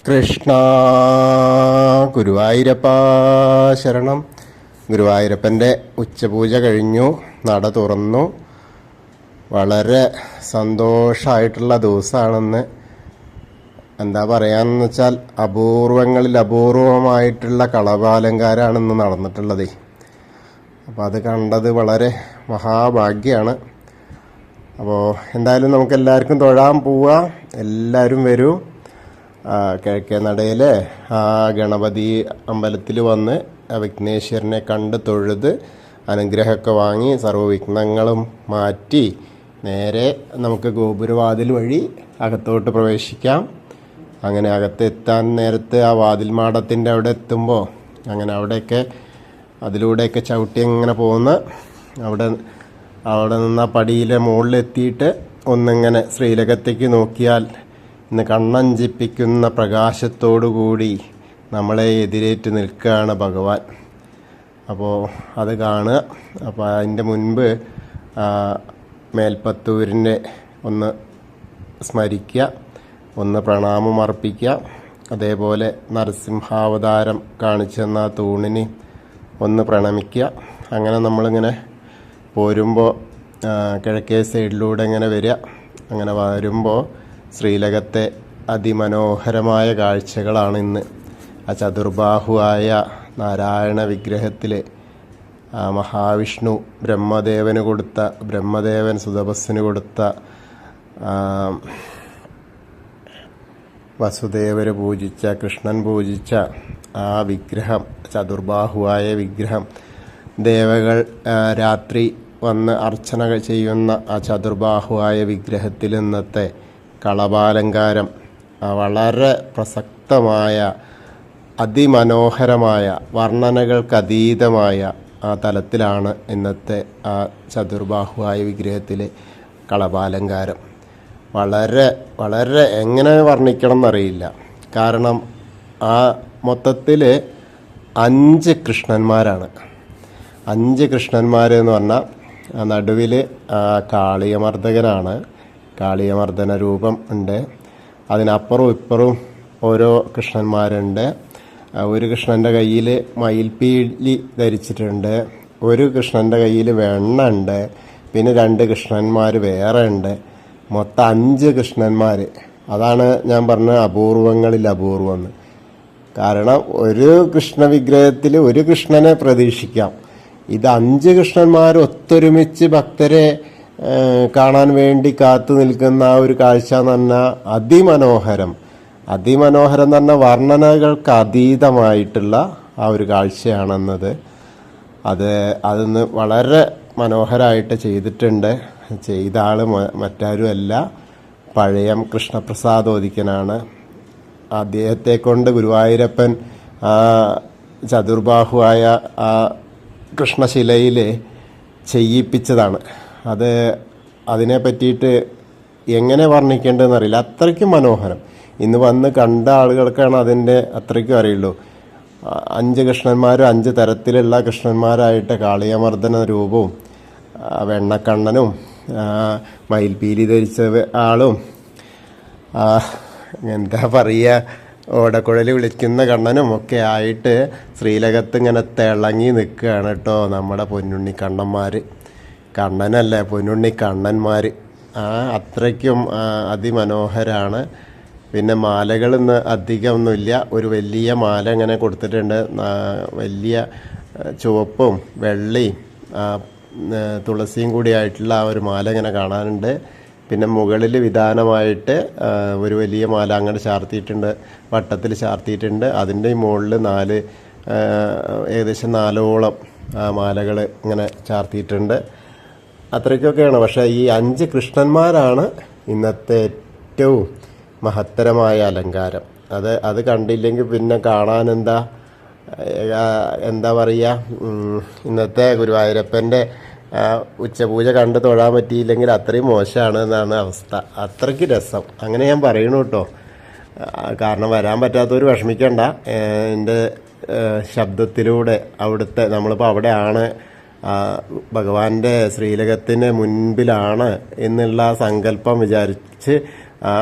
കൃഷ്ണ ഗുരുവായൂരപ്പ ശരണം. ഗുരുവായൂരപ്പൻ്റെ ഉച്ചപൂജ കഴിഞ്ഞു, നട തുറന്നു. വളരെ സന്തോഷമായിട്ടുള്ള ദിവസമാണെന്ന്. എന്താ പറയാന്ന് വെച്ചാൽ അപൂർവങ്ങളിൽ അപൂർവമായിട്ടുള്ള കളഭാലങ്കാരമാണ് ഇന്ന് നടന്നിട്ടുള്ളത്. അപ്പോൾ അത് കണ്ടത് വളരെ മഹാഭാഗ്യമാണ്. അപ്പോൾ എന്തായാലും നമുക്ക് എല്ലാവർക്കും തൊഴാൻ പോവുക. എല്ലാവരും വരൂ. കിഴക്കേ നടയിലെ ആ ഗണപതി അമ്പലത്തിൽ വന്ന് വിഘ്നേശ്വരനെ കണ്ട് തൊഴുത് അനുഗ്രഹമൊക്കെ വാങ്ങി സർവ്വവിഘ്നങ്ങളും മാറ്റി നേരെ നമുക്ക് ഗോപുരവാതിൽ വഴി അകത്തോട്ട് പ്രവേശിക്കാം. അങ്ങനെ അകത്തെത്താൻ നേരത്ത് ആ വാതിൽ മാടത്തിൻ്റെ അവിടെ എത്തുമ്പോൾ അങ്ങനെ അവിടെയൊക്കെ അതിലൂടെയൊക്കെ ചവിട്ടി അങ്ങനെ പോകുന്ന അവിടെ നിന്ന് ആ പടിയിലെ മുകളിലെത്തിയിട്ട് ഒന്നിങ്ങനെ ശ്രീലകത്തേക്ക് നോക്കിയാൽ ഇന്ന് കണ്ണഞ്ചിപ്പിക്കുന്ന പ്രകാശത്തോടുകൂടി നമ്മളെ എതിരേറ്റ് നിൽക്കുകയാണ് ഭഗവാൻ. അപ്പോൾ അത് കാണുക. അപ്പോൾ അതിൻ്റെ മുൻപ് മേൽപ്പത്തൂരിനെ ഒന്ന് സ്മരിക്കുക, ഒന്ന് പ്രണാമം അർപ്പിക്കുക. അതേപോലെ നരസിംഹാവതാരം കാണിച്ചെന്ന തൂണിന് ഒന്ന് പ്രണമിക്കുക. അങ്ങനെ നമ്മളിങ്ങനെ പോരുമ്പോൾ കിഴക്കേ സൈഡിലൂടെ ഇങ്ങനെ വരിക. അങ്ങനെ വരുമ്പോൾ ശ്രീലകത്തെ അതിമനോഹരമായ കാഴ്ചകളാണ് ഇന്ന്. ആ ചതുർബാഹുവായ നാരായണ വിഗ്രഹത്തിൽ മഹാവിഷ്ണു ബ്രഹ്മദേവൻ സുതപസ്സിന് കൊടുത്ത വസുദേവര് പൂജിച്ച, കൃഷ്ണൻ പൂജിച്ച ആ വിഗ്രഹം, ചതുർബാഹുവായ വിഗ്രഹം, ദേവകൾ രാത്രി വന്ന് അർച്ചന ചെയ്യുന്ന ആ ചതുർബാഹുവായ വിഗ്രഹത്തിൽ ഇന്നത്തെ കളഭാലങ്കാരം വളരെ പ്രസക്തമായ അതിമനോഹരമായ വർണ്ണനകൾക്കതീതമായ ആ തലത്തിലാണ് ഇന്നത്തെ ആ ചതുർബാഹുവായ വിഗ്രഹത്തിലെ കളഭാലങ്കാരം. വളരെ വളരെ എങ്ങനെ വർണ്ണിക്കണം എന്നറിയില്ല. കാരണം ആ മൊത്തത്തിൽ 5 കൃഷ്ണന്മാരാണ്. 5 കൃഷ്ണന്മാരെന്ന് പറഞ്ഞാൽ നടുവിൽ കാളിയമർദ്ദകനാണ്. കാളിയമർദ്ദന രൂപം ഉണ്ട്. അതിനപ്പുറവും ഇപ്പുറവും ഓരോ കൃഷ്ണന്മാരുണ്ട്. ഒരു കൃഷ്ണൻ്റെ കയ്യിൽ മയിൽപ്പീലി ധരിച്ചിട്ടുണ്ട്. ഒരു കൃഷ്ണൻ്റെ കയ്യിൽ വെണ്ണ ഉണ്ട്. പിന്നെ 2 കൃഷ്ണന്മാർ വേറെ ഉണ്ട്. മൊത്തം 5 കൃഷ്ണന്മാർ. അതാണ് ഞാൻ പറഞ്ഞ അപൂർവങ്ങളിൽ അപൂർവം എന്ന്. കാരണം ഒരു കൃഷ്ണ വിഗ്രഹത്തിൽ ഒരു കൃഷ്ണനെ പ്രതീക്ഷിക്കാം. ഇത് 5 കൃഷ്ണന്മാർ ഒത്തൊരുമിച്ച് ഭക്തരെ കാണാൻ വേണ്ടി കാത്തു നിൽക്കുന്ന ആ ഒരു കാഴ്ച എന്ന് പറഞ്ഞാൽ അതിമനോഹരം എന്ന് പറഞ്ഞാൽ വർണ്ണനകൾക്ക് അതീതമായിട്ടുള്ള ആ ഒരു കാഴ്ചയാണെന്നത്. അതിന്ന് വളരെ മനോഹരമായിട്ട് ചെയ്തിട്ടുണ്ട്. ചെയ്ത ആൾ മറ്റാരുമല്ല, പഴയം കൃഷ്ണപ്രസാദ് ഓദിക്കനാണ്. അദ്ദേഹത്തെ കൊണ്ട് ഗുരുവായൂരപ്പൻ ചതുർബാഹുവായ ആ കൃഷ്ണശിലയിൽ ചെയ്യിപ്പിച്ചതാണ്. അതിനെ പറ്റിയിട്ട് എങ്ങനെ വർണ്ണിക്കേണ്ടതെന്നറിയില്ല. അത്രയ്ക്കും മനോഹരം. ഇന്ന് വന്ന് കണ്ട ആളുകൾക്കാണ് അതിൻ്റെ അത്രയ്ക്കും അറിയുള്ളൂ. 5 കൃഷ്ണന്മാരും 5 തരത്തിലുള്ള കൃഷ്ണന്മാരായിട്ട് കാളിയമർദ്ദന രൂപവും വെണ്ണക്കണ്ണനും മയിൽപീലി ധരിച്ച ആളും എന്താ പറയുക, ഓടക്കുഴൽ വിളിക്കുന്ന കണ്ണനും ഒക്കെ ആയിട്ട് ശ്രീലകത്ത് ഇങ്ങനെ തിളങ്ങി നിൽക്കുകയാണ് കേട്ടോ നമ്മുടെ പൊന്നുണ്ണി കണ്ണന്മാർ. കണ്ണനല്ല, പൊന്നുണ്ണി കണ്ണന്മാർ. അത്രയ്ക്കും അതിമനോഹരമാണ്. പിന്നെ മാലകൾ ഇന്ന് അധികമൊന്നുമില്ല. ഒരു വലിയ മാല ഇങ്ങനെ കൊടുത്തിട്ടുണ്ട്. വലിയ ചുവപ്പും വെള്ളയും തുളസിയും കൂടിയായിട്ടുള്ള ആ ഒരു മാല ഇങ്ങനെ കാണാനുണ്ട്. പിന്നെ മുകളിൽ വിധാനമായിട്ട് ഒരു വലിയ മാല അങ്ങനെ ചാർത്തിയിട്ടുണ്ട്, വട്ടത്തിൽ ചാർത്തിയിട്ടുണ്ട്. അതിൻ്റെ മുകളിൽ ഏകദേശം 4ഓളം മാലകൾ ഇങ്ങനെ ചാർത്തിയിട്ടുണ്ട്. അത്രയ്ക്കൊക്കെയാണ്. പക്ഷേ ഈ 5 കൃഷ്ണന്മാരാണ് ഇന്നത്തെ ഏറ്റവും മഹത്തരമായ അലങ്കാരം. അത് കണ്ടില്ലെങ്കിൽ പിന്നെ കാണാൻ എന്താ പറയുക, ഇന്നത്തെ ഗുരുവായൂരപ്പൻ്റെ ഉച്ചപൂജ കണ്ട് തൊഴാൻ പറ്റിയില്ലെങ്കിൽ അത്രയും മോശമാണ് എന്നാണ് അവസ്ഥ. അത്രയ്ക്ക് രസം. അങ്ങനെ ഞാൻ പറയണു കേട്ടോ. കാരണം വരാൻ പറ്റാത്തവർ വിഷമിക്കണ്ട. എൻ്റെ ശബ്ദത്തിലൂടെ നമ്മളിപ്പോൾ അവിടെയാണ്, ഭഗവാന്റെ ശ്രീലകത്തിന് മുൻപിലാണ് എന്നുള്ള സങ്കല്പം വിചാരിച്ച് ആ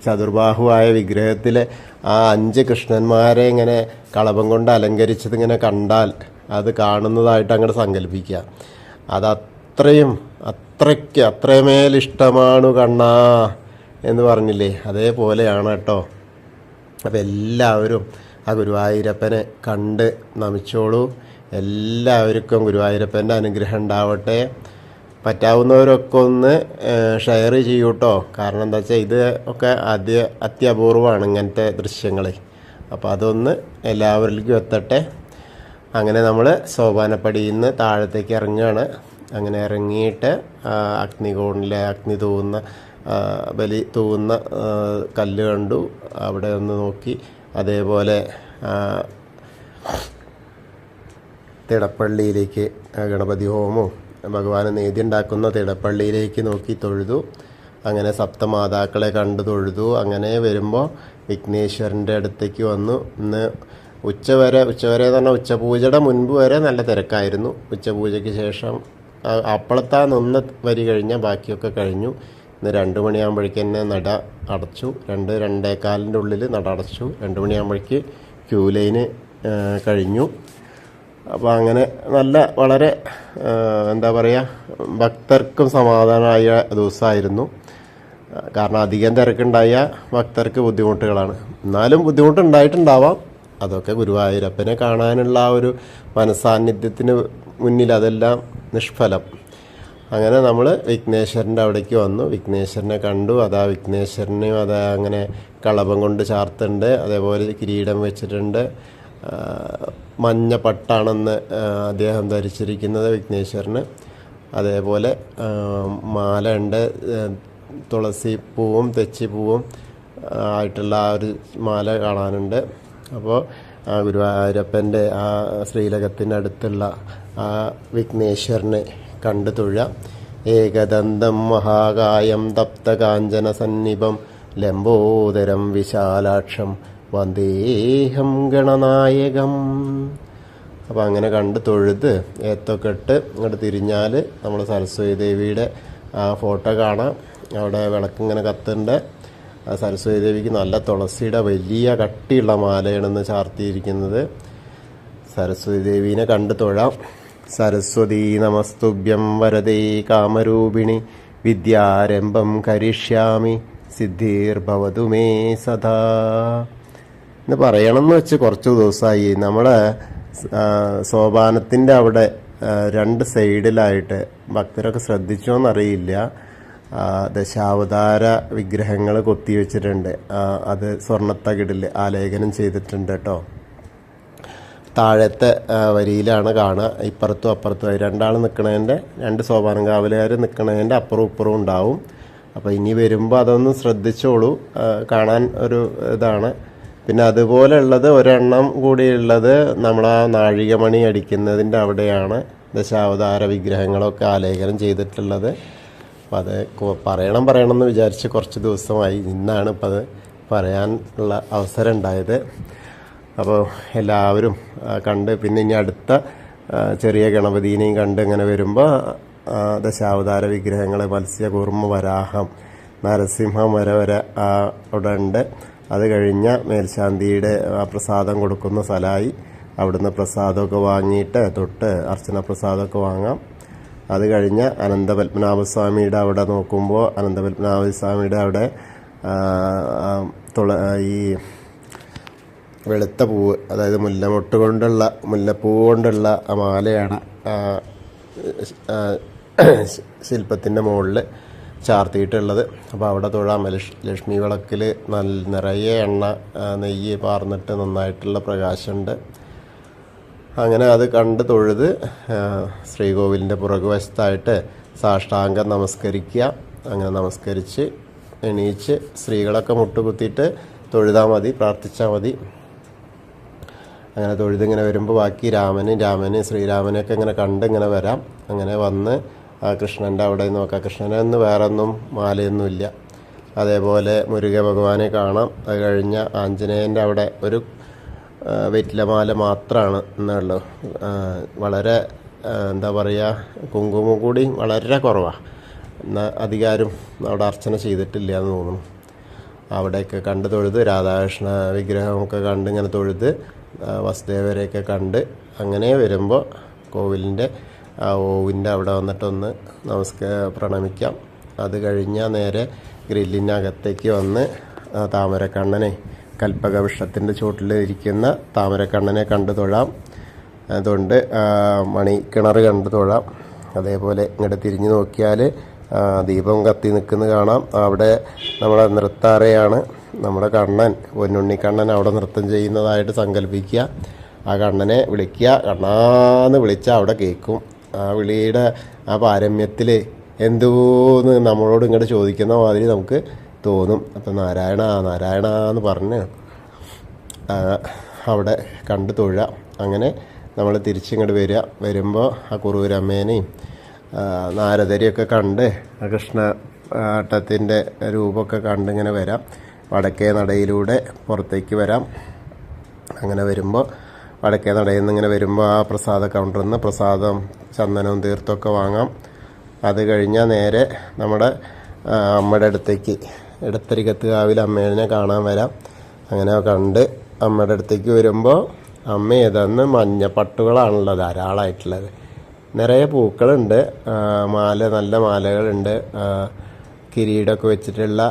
ചതുർബാഹുവായ വിഗ്രഹത്തിലെ ആ 5 കൃഷ്ണന്മാരെ ഇങ്ങനെ കളഭം കൊണ്ട് അലങ്കരിച്ചത് ഇങ്ങനെ കണ്ടാൽ അത് കാണുന്നതായിട്ട് അങ്ങോട്ട് സങ്കല്പിക്കുക. അത്രമേൽ ഇഷ്ടമാണു കണ്ണാ എന്ന് പറഞ്ഞില്ലേ, അതേപോലെയാണ് കേട്ടോ. അപ്പം എല്ലാവരും ആ ഗുരുവായൂരപ്പനെ കണ്ട് നമിച്ചോളൂ. എല്ലാവർക്കും ഗുരുവായൂരപ്പൻ്റെ അനുഗ്രഹം ഉണ്ടാവട്ടെ. പറ്റാവുന്നവരൊക്കെ ഒന്ന് ഷെയർ ചെയ്യൂ കേട്ടോ. കാരണം എന്താ വെച്ചാൽ ഇത് ഒക്കെ അത്യപൂർവമാണ് ഇങ്ങനത്തെ ദൃശ്യങ്ങൾ. അപ്പോൾ അതൊന്ന് എല്ലാവരിലേക്കും എത്തട്ടെ. അങ്ങനെ നമ്മൾ സോപാനപ്പടിയിൽ നിന്ന് താഴത്തേക്ക് ഇറങ്ങുകയാണ്. അങ്ങനെ ഇറങ്ങിയിട്ട് അഗ്നി തൂവുന്ന ബലി തൂവുന്ന കല്ല് കണ്ടു, അവിടെ ഒന്ന് നോക്കി. അതേപോലെ തിടപ്പള്ളിയിലേക്ക് ഗണപതി ഹോമവും ഭഗവാന് നേദ്യം ഉണ്ടാക്കുന്ന തിടപ്പള്ളിയിലേക്ക് നോക്കി തൊഴുതു. അങ്ങനെ സപ്തമാതാക്കളെ കണ്ടു തൊഴുതു. അങ്ങനെ വരുമ്പോൾ വിഘ്നേശ്വരൻ്റെ അടുത്തേക്ക് വന്നു. ഇന്ന് ഉച്ചവരെ എന്ന് പറഞ്ഞാൽ ഉച്ചപൂജയുടെ മുൻപ് വരെ നല്ല തിരക്കായിരുന്നു. ഉച്ചപൂജയ്ക്ക് ശേഷം അപ്പളത്താ നിന്ന് വരി കഴിഞ്ഞാൽ ബാക്കിയൊക്കെ കഴിഞ്ഞു. ഇന്ന് 2 മണിയാകുമ്പോഴേക്ക് തന്നെ നട അടച്ചു. 2-2:15 ഉള്ളിൽ നട അടച്ചു. 2 മണിയാകുമ്പോഴേക്ക് ക്യൂ ലൈന് കഴിഞ്ഞു. അപ്പോൾ അങ്ങനെ വളരെ എന്താ പറയുക, ഭക്തർക്കും സമാധാനമായ ദിവസമായിരുന്നു. കാരണം അധികം തിരക്കുണ്ടായ ഭക്തർക്ക് ബുദ്ധിമുട്ടുകളാണ്. എന്നാലും ബുദ്ധിമുട്ടുണ്ടായിട്ടുണ്ടാവാം. അതൊക്കെ ഗുരുവായൂരപ്പനെ കാണാനുള്ള ആ ഒരു മനസാന്നിധ്യത്തിന് മുന്നിൽ അതെല്ലാം നിഷ്ഫലം. അങ്ങനെ നമ്മൾ വിഘ്നേശ്വരൻ്റെ അവിടേക്ക് വന്നു. വിഘ്നേശ്വരനെ കണ്ടു. വിഘ്നേശ്വരനെയും അങ്ങനെ കളഭം കൊണ്ട് ചാർത്തുണ്ട്. അതേപോലെ കിരീടം വെച്ചിട്ടുണ്ട്. മഞ്ഞ പട്ടാണെന്ന് അദ്ദേഹം ധരിച്ചിരിക്കുന്നത് വിഘ്നേശ്വരന്. അതേപോലെ മാല ഉണ്ട്. തുളസി പൂവും തെച്ചിപ്പൂവും ആയിട്ടുള്ള ആ ഒരു മാല കാണാനുണ്ട്. അപ്പോൾ ഗുരുവായൂരപ്പൻ്റെ ആ ശ്രീലകത്തിനടുത്തുള്ള ആ വിഘ്നേശ്വരനെ കണ്ടു തൊഴുക. ഏകദന്തം മഹാകായം തപ്തകാഞ്ചന സന്നിഭം ലംബോദരം വിശാലാക്ഷം വന്ദേഹം ഗണനായകം. അപ്പോൾ അങ്ങനെ കണ്ട് തൊഴുത് ഏത്തൊക്കെ ഇട്ട് ഇങ്ങോട്ട് തിരിഞ്ഞാൽ നമ്മൾ സരസ്വതി ദേവിയുടെ ആ ഫോട്ടോ കാണാം. അവിടെ വിളക്കിങ്ങനെ കത്തുണ്ട്. സരസ്വതി ദേവിക്ക് നല്ല തുളസിയുടെ വലിയ കട്ടിയുള്ള മാലയാണെന്ന് ചാർത്തിയിരിക്കുന്നത്. സരസ്വതി ദേവീനെ കണ്ട് തൊഴാം. സരസ്വതീ നമസ്തുഭ്യം വരദേ കാമരൂപിണി വിദ്യാരംഭം കരിഷ്യാമി സിദ്ധിർഭവതു മേ സദാ എന്ന് പറയണമെന്ന് വെച്ച് കുറച്ച് ദിവസമായി. നമ്മളെ സോപാനത്തിൻ്റെ അവിടെ 2 സൈഡിലായിട്ട് ഭക്തരൊക്കെ ശ്രദ്ധിച്ചോന്നറിയില്ല, ദശാവതാര വിഗ്രഹങ്ങൾ കൊത്തിവെച്ചിട്ടുണ്ട്. അത് സ്വർണ്ണത്തകിടിൽ ആലേഖനം ചെയ്തിട്ടുണ്ട് കേട്ടോ. താഴത്തെ വരിയിലാണ് കാണുക. ഇപ്പുറത്തും അപ്പുറത്തും 2 ആൾ നിൽക്കണതിൻ്റെ 2 സോപാനം കാവലുകാർ നിൽക്കണതിൻ്റെ അപ്പുറവും ഇപ്പുറവും ഉണ്ടാവും. അപ്പോൾ ഇനി വരുമ്പോൾ അതൊന്ന് ശ്രദ്ധിച്ചോളൂ. കാണാൻ ഒരു ഇതാണ്. പിന്നെ അതുപോലെ ഉള്ളത് ഒരെണ്ണം കൂടിയുള്ളത് നമ്മളാ നാഴികമണി അടിക്കുന്നതിൻ്റെ അവിടെയാണ് ദശാവതാര വിഗ്രഹങ്ങളൊക്കെ ആലേഖനം ചെയ്തിട്ടുള്ളത്. അപ്പം അത് പറയണം എന്ന് വിചാരിച്ച് കുറച്ച് ദിവസമായി. ഇന്നാണ് ഇപ്പം അത് പറയാനുള്ള അവസരം ഉണ്ടായത്. അപ്പോൾ എല്ലാവരും കണ്ട് പിന്നെ ഇനി അടുത്ത ചെറിയ ഗണപതിനെയും കണ്ട് ഇങ്ങനെ വരുമ്പോൾ ദശാവതാര വിഗ്രഹങ്ങൾ മത്സ്യകൂർമ്മ വരാഹം നരസിംഹം വരെ അവിടെ ഉണ്ട്. അത് കഴിഞ്ഞ മേൽശാന്തിയുടെ പ്രസാദം കൊടുക്കുന്ന സ്ഥലമായി. അവിടുന്ന് പ്രസാദമൊക്കെ വാങ്ങിയിട്ട് തൊട്ട് അർച്ചന പ്രസാദമൊക്കെ വാങ്ങാം. അത് കഴിഞ്ഞ് അനന്തപത്മനാഭസ്വാമിയുടെ അവിടെ നോക്കുമ്പോൾ അനന്തപത്മനാഭസ്വാമിയുടെ അവിടെ ഈ വെളുത്ത പൂവ്, അതായത് മുല്ലപ്പൂ കൊണ്ടുള്ള മാലയാണ് ശില്പത്തിൻ്റെ മുകളിൽ ചാർത്തിയിട്ടുള്ളത്. അപ്പോൾ അവിടെ തൊഴാം. ലക്ഷ്മി വിളക്കിൽ നിറയെ എണ്ണ നെയ്യ് പാർന്നിട്ട് നന്നായിട്ടുള്ള പ്രകാശമുണ്ട്. അങ്ങനെ അത് കണ്ട് തൊഴുത് ശ്രീകോവിലിൻ്റെ പുറകുവശത്തായിട്ട് സാഷ്ടാംഗം നമസ്കരിക്കുക. അങ്ങനെ നമസ്കരിച്ച് എണീച്ച് സ്ത്രീകളൊക്കെ മുട്ടുകുത്തിയിട്ട് തൊഴുതാൽ മതി, പ്രാർത്ഥിച്ചാൽ മതി. അങ്ങനെ തൊഴുതിങ്ങനെ വരുമ്പോൾ ബാക്കി രാമന് ശ്രീരാമനെയൊക്കെ ഇങ്ങനെ കണ്ട് ഇങ്ങനെ വരാം. അങ്ങനെ വന്ന് ആ കൃഷ്ണൻ്റെ അവിടെ നോക്കാം. കൃഷ്ണനൊന്നും വേറൊന്നും മാലയൊന്നുമില്ല. അതേപോലെ മുരുക ഭഗവാനെ കാണാം. അത് കഴിഞ്ഞ ആഞ്ജനേയൻ്റെ അവിടെ ഒരു വെറ്റിലമാല മാത്രമാണ് എന്നുള്ളൂ. വളരെ എന്താ പറയുക, കുങ്കുമം കൂടി വളരെ കുറവാണ്. എന്നാൽ അധികാരം അവിടെ അർച്ചന ചെയ്തിട്ടില്ല എന്ന് തോന്നുന്നു. അവിടെയൊക്കെ കണ്ട് തൊഴുത് രാധാകൃഷ്ണ വിഗ്രഹമൊക്കെ കണ്ട് ഇങ്ങനെ തൊഴുത് വസുദേവരെയൊക്കെ കണ്ട് അങ്ങനെ വരുമ്പോൾ കോവിലിൻ്റെ ആ ഓവിൻ്റെ അവിടെ വന്നിട്ടൊന്ന് പ്രണമിക്കാം. അത് കഴിഞ്ഞാൽ നേരെ ഗ്രില്ലിനകത്തേക്ക് വന്ന് താമരക്കണ്ണനെ കൽപ്പകവൃക്ഷത്തിൻ്റെ ചുവട്ടിൽ ഇരിക്കുന്ന താമരക്കണ്ണനെ കണ്ടു തൊഴാം. അതുകൊണ്ട് മണിക്കിണർ കണ്ടു തൊഴാം. അതേപോലെ ഇങ്ങോട്ട് തിരിഞ്ഞു നോക്കിയാൽ ദീപം കത്തി നിൽക്കുന്നത് കാണാം. അവിടെ നമ്മുടെ നൃത്താറയാണ്. നമ്മുടെ കണ്ണൻ പൊന്നുണ്ണിക്കണ്ണൻ അവിടെ നൃത്തം ചെയ്യുന്നതായിട്ട് സങ്കല്പിക്കുക. ആ കണ്ണനെ വിളിക്കുക. കണ്ണാന്ന് വിളിച്ചാൽ അവിടെ കേൾക്കും. ആ വിളിയുടെ ആ പാരമ്യത്തിൽ എന്തോന്ന് നമ്മളോട് ഇങ്ങോട്ട് ചോദിക്കുന്ന മാതിരി നമുക്ക് തോന്നും. അപ്പം നാരായണ നാരായണ എന്ന് പറഞ്ഞ് അവിടെ കണ്ട് തൊഴുക. അങ്ങനെ നമ്മൾ തിരിച്ചിങ്ങോട്ട് വരുമ്പോൾ ആ കുറൂരമ്മേനെയും നാരദരെയൊക്കെ കണ്ട് കൃഷ്ണാട്ടത്തിൻ്റെ രൂപമൊക്കെ കണ്ടിങ്ങനെ വരാം. വടക്കേ നടയിലൂടെ പുറത്തേക്ക് വരാം. അങ്ങനെ വരുമ്പോൾ വടക്കേ നടയിൽ നിന്ന് ഇങ്ങനെ വരുമ്പോൾ ആ പ്രസാദ കൗണ്ടറിൽ നിന്ന് പ്രസാദം ചന്ദനവും തീർത്ഥമൊക്കെ വാങ്ങാം. അത് കഴിഞ്ഞാൽ നേരെ നമ്മുടെ അമ്മയുടെ അടുത്തേക്ക് ഇടത്തരികത്ത് കാവിൽ അമ്മേനെ കാണാൻ വരാം. അങ്ങനെ കണ്ട് അമ്മയുടെ അടുത്തേക്ക് വരുമ്പോൾ അമ്മ ഏതാന്ന് മഞ്ഞപ്പട്ടുകളാണല്ലോ ധാരാളമായിട്ടുള്ളത്. നിറയെ പൂക്കളുണ്ട്. നല്ല മാലകളുണ്ട്. കിരീടമൊക്കെ വെച്ചിട്ടുള്ള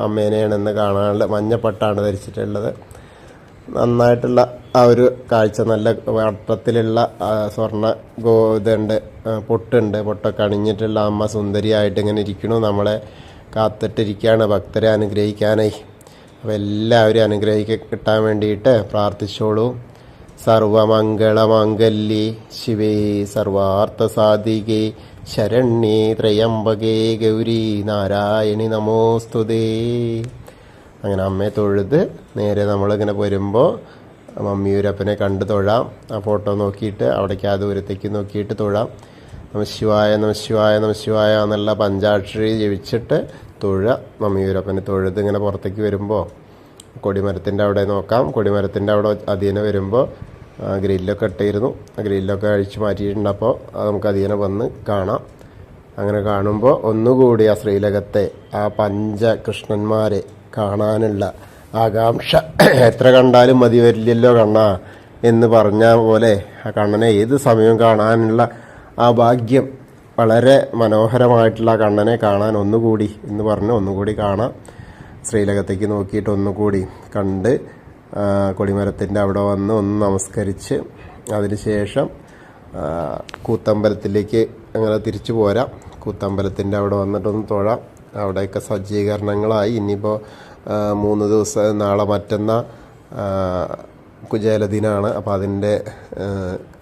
അമ്മേനെയാണെന്ന് കാണാനുള്ള മഞ്ഞപ്പട്ടാണ് ധരിച്ചിട്ടുള്ളത്. നന്നായിട്ടുള്ള ആ ഒരു കാഴ്ച, നല്ല വട്ടത്തിലുള്ള സ്വർണ്ണ ഇതുണ്ട്, പൊട്ടൊക്കെ അണിഞ്ഞിട്ടുള്ള അമ്മ സുന്ദരിയായിട്ട് ഇങ്ങനെ ഇരിക്കണു. നമ്മളെ കാത്തിട്ടിരിക്കുകയാണ് ഭക്തരെ അനുഗ്രഹിക്കാനായി. അപ്പോൾ എല്ലാവരും കിട്ടാൻ വേണ്ടിയിട്ട് പ്രാർത്ഥിച്ചോളൂ. സർവമംഗളമാംഗല്യേ ശിവേ സർവാർത്ഥസാധികേ ശരണ്യേ ത്രയംബകേ ഗൗരി നാരായണി നമോസ്തുതേ. അങ്ങനെ അമ്മയെ തൊഴുത് നേരെ നമ്മളിങ്ങനെ വരുമ്പോൾ മമ്മിയൂരപ്പനെ കണ്ട് തൊഴാം. ആ ഫോട്ടോ നോക്കിയിട്ട് അവിടേക്ക് ആ ദൂരത്തേക്ക് നോക്കിയിട്ട് തൊഴാം. നമശിവായ നമശിവായ നമശിവായ എന്നുള്ള പഞ്ചാക്ഷരി ജപിച്ചിട്ട് തൊഴുക. മമ്മിയൂരപ്പനെ തൊഴുത് ഇങ്ങനെ പുറത്തേക്ക് വരുമ്പോൾ കൊടിമരത്തിൻ്റെ അവിടെ നോക്കാം. കൊടിമരത്തിൻ്റെ അവിടെ അധീനം വരുമ്പോൾ ഗ്രില്ലൊക്കെ ഇട്ടിരുന്നു. ആ ഗ്രില്ലൊക്കെ അഴിച്ചു മാറ്റിയിട്ടുണ്ട്. അപ്പോൾ അത് നമുക്ക് അധീനം വന്ന് കാണാം. അങ്ങനെ കാണുമ്പോൾ ഒന്നുകൂടി ആ ശ്രീലകത്തെ ആ പഞ്ചകൃഷ്ണന്മാരെ കാണാനുള്ള ആകാംക്ഷ എത്ര കണ്ടാലും മതി വരില്ലല്ലോ കണ്ണാ എന്ന് പറഞ്ഞ പോലെ ആ കണ്ണനെ ഏത് സമയവും കാണാനുള്ള ആ ഭാഗ്യം, വളരെ മനോഹരമായിട്ടുള്ള കണ്ണനെ കാണാൻ ഒന്നുകൂടി എന്ന് പറഞ്ഞ് ഒന്നുകൂടി കാണാം. ശ്രീലകത്തേക്ക് നോക്കിയിട്ട് ഒന്നുകൂടി കണ്ട് കൊടിമരത്തിൻ്റെ അവിടെ വന്ന് ഒന്ന് നമസ്കരിച്ച് അതിനുശേഷം കൂത്തമ്പലത്തിലേക്ക് അങ്ങനെ തിരിച്ചു പോരാം. കൂത്തമ്പലത്തിൻ്റെ അവിടെ വന്നിട്ടൊന്ന് തൊഴാം. അവിടെയൊക്കെ സജ്ജീകരണങ്ങളായി. ഇനിയിപ്പോൾ 3 ദിവസം നാളെ മറ്റന്നാൾ കുചേലദിനാണ്. അപ്പോൾ അതിൻ്റെ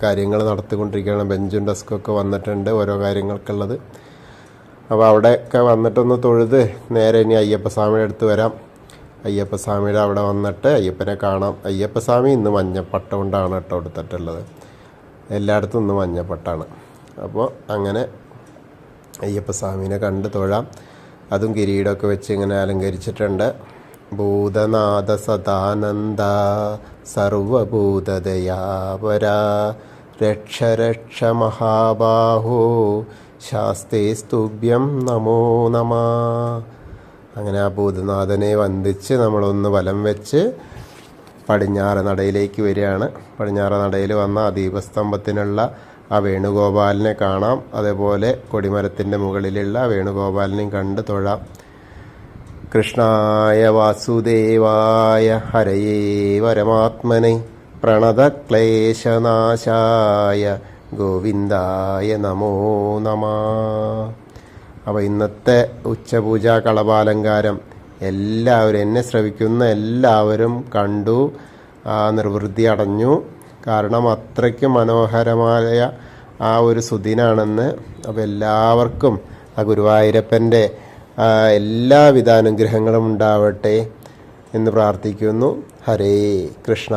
കാര്യങ്ങൾ നടത്തിക്കൊണ്ടിരിക്കുകയാണ്. ബെഞ്ചും ഡെസ്കൊക്കെ വന്നിട്ടുണ്ട് ഓരോ കാര്യങ്ങൾക്കുള്ളത്. അപ്പോൾ അവിടെയൊക്കെ വന്നിട്ടൊന്ന് തൊഴുത് നേരെ ഇനി അയ്യപ്പസ്വാമിയുടെ അടുത്ത് വരാം. അയ്യപ്പസ്വാമിയുടെ അവിടെ വന്നിട്ട് അയ്യപ്പനെ കാണാം. അയ്യപ്പസ്വാമി ഇന്ന് മഞ്ഞപ്പട്ട കൊണ്ടാണ് കേട്ടോ എടുത്തിട്ടുള്ളത്. എല്ലായിടത്തും ഇന്ന് മഞ്ഞപ്പട്ടാണ്. അപ്പോൾ അങ്ങനെ അയ്യപ്പസ്വാമീനെ കണ്ട് തൊഴാം. അതും കിരീടമൊക്കെ വെച്ച് ഇങ്ങനെ അലങ്കരിച്ചിട്ടുണ്ട്. ഭൂതനാഥ സദാനന്ദ സർവഭൂതദയാപര രക്ഷ രക്ഷ മഹാബാഹോ ശാസ്തേ സ്തുഭ്യം നമോ നമ. അങ്ങനെ ആ ഭൂതനാഥനെ വന്ദിച്ച് നമ്മളൊന്ന് വലം വെച്ച് പടിഞ്ഞാറ് നടയിലേക്ക് വരികയാണ്. പടിഞ്ഞാറ് നടയിൽ വന്ന ആ ദീപസ്തംഭത്തിനുള്ള ആ വേണുഗോപാലിനെ കാണാം. അതേപോലെ കൊടിമരത്തിൻ്റെ മുകളിലുള്ള വേണുഗോപാലിനെയും കണ്ട് തൊഴാം. കൃഷ്ണായ വാസുദേവായ ഹരയേ പരമാത്മനെ പ്രണതക്ലേശനാശായ ഗോവിന്ദായ നമോ നമ. അപ്പോൾ ഇന്നത്തെ ഉച്ചപൂജ കളഭാലങ്കാരം എല്ലാവരും, എന്നെ ശ്രവിക്കുന്ന എല്ലാവരും കണ്ടു, ആ നിർവൃത്തി അടഞ്ഞു. കാരണം അത്രയ്ക്ക് മനോഹരമായ ആ ഒരു സുദിനാണെന്ന്. അപ്പോൾ എല്ലാവർക്കും ആ ഗുരുവായൂരപ്പൻ്റെ എല്ലാവിധ അനുഗ്രഹങ്ങളും ഉണ്ടാവട്ടെ എന്ന് പ്രാർത്ഥിക്കുന്നു. ഹരേ കൃഷ്ണ.